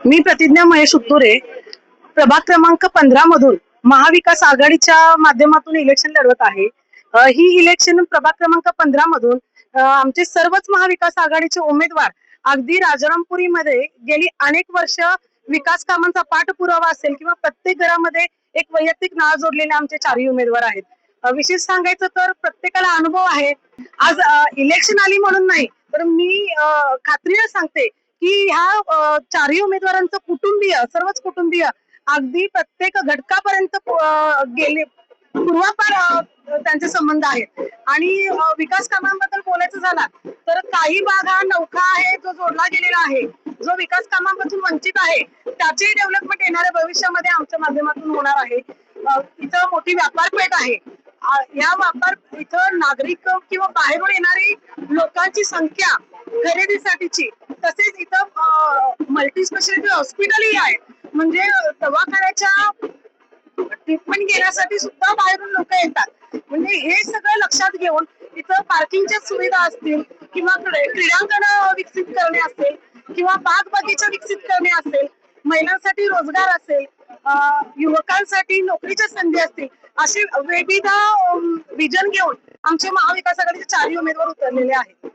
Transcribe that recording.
मी प्रतिज्ञा महेश उत्तुरे प्रभाग क्रमांक 15 मधून महाविकास आघाडीच्या माध्यमातून इलेक्शन लढवत आहे. ही इलेक्शन प्रभाग क्रमांक 15 मधून आमचे सर्वच महाविकास आघाडीचे उमेदवार अगदी राजारामपुरीमध्ये गेली अनेक वर्ष विकास कामांचा पाठपुरावा असेल किंवा प्रत्येक घरामध्ये एक वैयक्तिक नाळ जोडलेले आमचे चारही उमेदवार आहेत. विशेष सांगायचं तर प्रत्येकाला अनुभव आहे. आज इलेक्शन आली म्हणून नाही, तर मी खात्रीने सांगते की ह्या चारही उमेदवारांचं कुटुंबीय, सर्वच कुटुंबीय अगदी प्रत्येक घटकापर्यंत गेले, पूर्वापार त्यांचे संबंध आहेत. आणि विकास कामांबद्दल बोलायचं झाला तर काही भाग हा नौका आहे जो जोडला गेलेला आहे, जो विकास कामांपासून वंचित आहे, त्याचे डेव्हलपमेंट येणाऱ्या भविष्यामध्ये आमच्या माध्यमातून होणार आहे. इथं मोठी व्यापारपेठ आहे. या व्यापार इथं नागरिक किंवा बाहेरून येणारी लोकांची संख्या खरेदीसाठीची, तसेच इथं मल्टी स्पेशालिटी हॉस्पिटलही आहे. म्हणजे दवाखान्याच्या ट्रीटमेंट घेण्यासाठी सुद्धा बाहेरून लोक येतात. म्हणजे हे सगळं लक्षात घेऊन इथं पार्किंगच्या सुविधा असतील किंवा क्रीडांगण विकसित करणे असेल किंवा बाग बगीचा विकसित करणे असेल, महिलांसाठी रोजगार असेल, युवकांसाठी नोकरीच्या संधी असतील, असे विविध विजन घेऊन आमचे महाविकास आघाडीचे चारही उमेदवार उतरलेले आहेत.